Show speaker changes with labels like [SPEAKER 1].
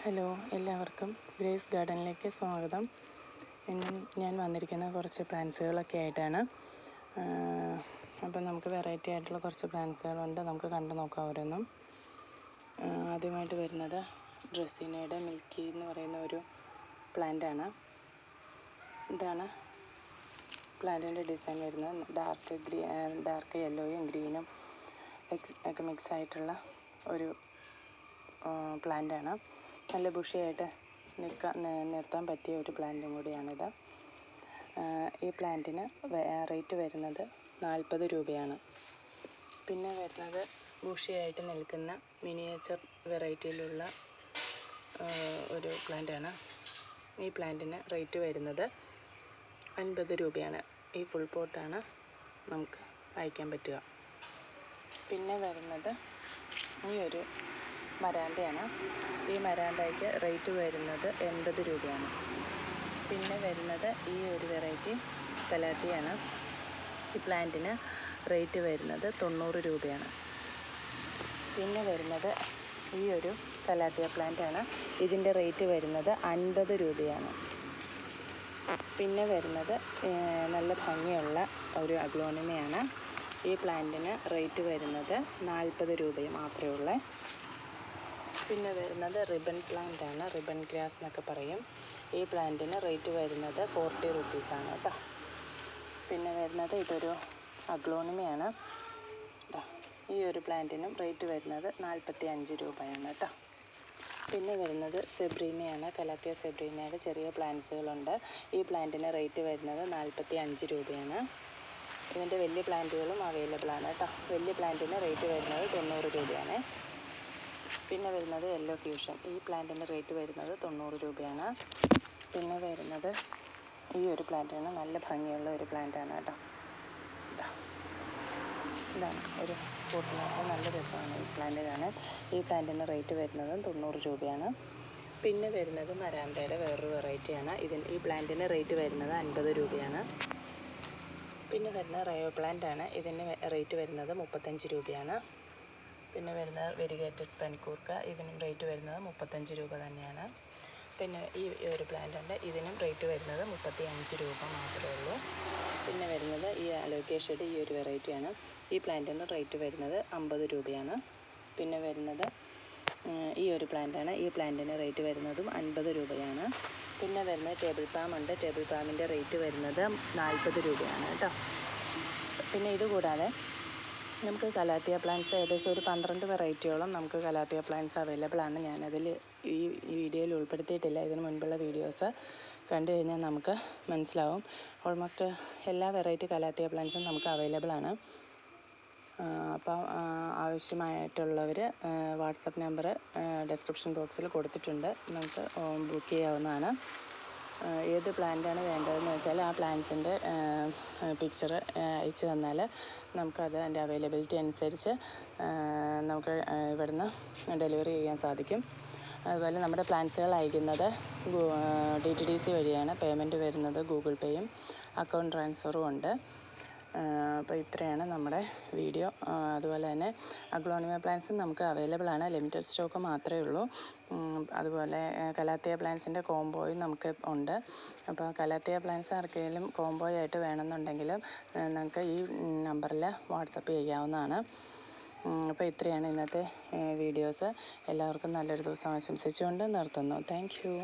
[SPEAKER 1] Hello, എല്ലാവർക്കും grace ഗാർഡനിലേക്ക് സ്വാഗതം. ഇന്ന് ഞാൻ വന്നിരിക്കുന്ന കുറച്ച് പ്ലാന്റ്സുകളൊക്കെ ആയിട്ടാണ്. അപ്പം നമുക്ക് വെറൈറ്റി ആയിട്ടുള്ള കുറച്ച് പ്ലാന്റ്സുകളുണ്ട്. നമുക്ക് കണ്ടു നോക്കാം ഓരോന്നും. ആദ്യമായിട്ട് വരുന്നത് ഡ്രസീനയുടെ മിൽക്കി എന്ന് പറയുന്ന ഒരു പ്ലാന്റാണ്. ഇതാണ് പ്ലാന്റിൻ്റെ ഡിസൈൻ വരുന്നത്. ഡാർക്ക് യെല്ലോയും ഗ്രീനും ഒക്കെ മിക്സ് ആയിട്ടുള്ള ഒരു പ്ലാന്റാണ്. നല്ല ബുഷിയായിട്ട് നിർത്താൻ പറ്റിയ ഒരു പ്ലാന്റും കൂടിയാണിത്. ഈ പ്ലാന്റിന് റേറ്റ് വരുന്നത് 40 രൂപയാണ്. പിന്നെ വരുന്നത് ബുഷിയായിട്ട് നിൽക്കുന്ന മിനിയേച്ചർ വെറൈറ്റിയിലുള്ള ഒരു പ്ലാന്റാണ്. ഈ പ്ലാന്റിന് റേറ്റ് വരുന്നത് 50 രൂപയാണ്. ഈ ഫുൾ പോട്ടാണ് നമുക്ക് അയക്കാൻ പറ്റുക. പിന്നെ വരുന്നത് ഈ ഒരു മരാന്തയാണ്. ഈ മരാന്തയ്ക്ക് റേറ്റ് വരുന്നത് 80 രൂപയാണ്. പിന്നെ വരുന്നത് ഈ ഒരു വെറൈറ്റി കലാത്തിയാണ്. ഈ പ്ലാന്റിന് റേറ്റ് വരുന്നത് 90 രൂപയാണ്. പിന്നെ വരുന്നത് ഈ ഒരു കലാത്തിയ പ്ലാന്റാണ്. ഇതിൻ്റെ റേറ്റ് വരുന്നത് 50 രൂപയാണ്. പിന്നെ വരുന്നത് നല്ല ഭംഗിയുള്ള ഒരു അഗ്ലോണിമയാണ്. ഈ പ്ലാന്റിന് റേറ്റ് വരുന്നത് 40 രൂപ മാത്രമേ ഉള്ളൂ. പിന്നെ വരുന്നത് റിബൺ പ്ലാന്റാണ്. റിബൺ ഗ്രാസ് എന്നൊക്കെ പറയും. ഈ പ്ലാന്റിന് റേറ്റ് വരുന്നത് 40 റുപ്പീസാണ് കേട്ടോ. പിന്നെ വരുന്നത് ഇതൊരു അഗ്ലോണിമയാണ്. ഈ ഒരു പ്ലാന്റിനും റേറ്റ് വരുന്നത് 45 രൂപയാണ് കേട്ടോ. പിന്നെ വരുന്നത് സെബ്രീനയാണ്. കലാത്തിയ സെബ്രീനയുടെ ചെറിയ പ്ലാന്റ്സുകളുണ്ട്. ഈ പ്ലാന്റിന് റേറ്റ് വരുന്നത് 45 രൂപയാണ്. ഇതിൻ്റെ വലിയ പ്ലാന്റുകളും അവൈലബിൾ ആണ് കേട്ടോ. വലിയ പ്ലാന്റിന് റേറ്റ് വരുന്നത് 90 രൂപയാണ്. പിന്നെ വരുന്നത് യെല്ലോ ഫ്യൂഷൻ. ഈ പ്ലാന്റിൻ്റെ റേറ്റ് വരുന്നത് 90 രൂപയാണ്. പിന്നെ വരുന്നത് ഈ ഒരു പ്ലാന്റാണ്. നല്ല ഭംഗിയുള്ള ഒരു പ്ലാന്റാണ് കേട്ടോ. ഇതാണ് ഒരു കൂട്ടിനൊക്കെ നല്ല രസമാണ് ഈ പ്ലാന്റ് കാണാൻ. ഈ പ്ലാന്റിൻ്റെ റേറ്റ് വരുന്നത് 90 രൂപയാണ്. പിന്നെ വരുന്നത് മരാന്തയുടെ വേറൊരു വെറൈറ്റിയാണ്. ഈ പ്ലാന്റിന് റേറ്റ് വരുന്നത് 50 രൂപയാണ്. പിന്നെ വരുന്നത് റയോ പ്ലാന്റാണ്. ഇതിന് റേറ്റ് വരുന്നത് 35 രൂപയാണ്. പിന്നെ വരുന്നത് വെരിഗേറ്റഡ് പനിക്കൂർക്ക. ഇതിനും റേറ്റ് വരുന്നത് 35 രൂപ തന്നെയാണ്. പിന്നെ ഈ ഒരു പ്ലാന്റ് ഉണ്ട്. ഇതിനും റേറ്റ് വരുന്നത് 35 രൂപ മാത്രമേ ഉള്ളൂ. പിന്നെ വരുന്നത് ഈ അലോക്കേഷ്യയുടെ ഈ ഒരു വെറൈറ്റിയാണ്. ഈ പ്ലാന്റിന് റേറ്റ് വരുന്നത് 50 രൂപയാണ്. പിന്നെ വരുന്നത് ഈ ഒരു പ്ലാന്റാണ്. ഈ പ്ലാന്റിന് റേറ്റ് വരുന്നതും 50 രൂപയാണ്. പിന്നെ വരുന്നത് ടേബിൾ പാം ഉണ്ട്. ടേബിൾ പാമിൻ്റെ റേറ്റ് വരുന്നത് 40 രൂപയാണ് കേട്ടോ. പിന്നെ ഇതുകൂടാതെ നമുക്ക് കലാത്തിയ പ്ലാന്റ്സ് ഏകദേശം ഒരു 12 വെറൈറ്റിയോളം നമുക്ക് കലാത്തിയ പ്ലാന്റ്സ് അവൈലബിൾ ആണ്. ഞാനതിൽ ഈ വീഡിയോയിൽ ഉൾപ്പെടുത്തിയിട്ടില്ല. ഇതിന് മുൻപുള്ള വീഡിയോസ് കണ്ടു കഴിഞ്ഞാൽ നമുക്ക് മനസ്സിലാവും. ഓൾമോസ്റ്റ് എല്ലാ വെറൈറ്റി കലാത്തിയ പ്ലാന്റ്സും നമുക്ക് അവൈലബിൾ ആണ്. അപ്പം ആവശ്യമായിട്ടുള്ളവർ വാട്സപ്പ് നമ്പർ ഡിസ്ക്രിപ്ഷൻ ബോക്സിൽ കൊടുത്തിട്ടുണ്ട്. നമുക്ക് ബുക്ക് ചെയ്യാവുന്നതാണ്. ഏത് പ്ലാന്റാണ് വേണ്ടതെന്ന് വെച്ചാൽ ആ പ്ലാന്റ്സിൻ്റെ പിക്ചർ അയച്ചു തന്നാൽ നമുക്കത് അതിൻ്റെ അവൈലബിലിറ്റി അനുസരിച്ച് നമുക്ക് ഇവിടുന്ന് ഡെലിവറി ചെയ്യാൻ സാധിക്കും. അതുപോലെ നമ്മുടെ പ്ലാന്റ്സുകൾ അയക്കുന്നത് DTDC വഴിയാണ്. പേയ്മെൻറ്റ് വരുന്നത് ഗൂഗിൾ പേയും അക്കൗണ്ട് ട്രാൻസ്ഫറും ഉണ്ട്. അപ്പോൾ ഇത്രയാണ് നമ്മുടെ വീഡിയോ. അതുപോലെ തന്നെ അഗ്ലോണിമ പ്ലാന്റ്സും നമുക്ക് അവൈലബിൾ ആണ്. ലിമിറ്റഡ് സ്റ്റോക്ക് മാത്രമേ ഉള്ളൂ. അതുപോലെ കലാത്തിയ പ്ലാന്റ്സിൻ്റെ കോംബോയും നമുക്ക് ഉണ്ട്. അപ്പോൾ കലാത്തിയ പ്ലാന്റ്സ് ആർക്കെങ്കിലും കോംബോ ആയിട്ട് വേണമെന്നുണ്ടെങ്കിൽ നമുക്ക് ഈ നമ്പറിൽ വാട്സപ്പ് ചെയ്യാവുന്നതാണ്. അപ്പോൾ ഇത്രയാണ് ഇന്നത്തെ വീഡിയോസ്. എല്ലാവർക്കും നല്ലൊരു ദിവസം ആശംസിച്ചുകൊണ്ട് നിർത്തുന്നു. Thank you.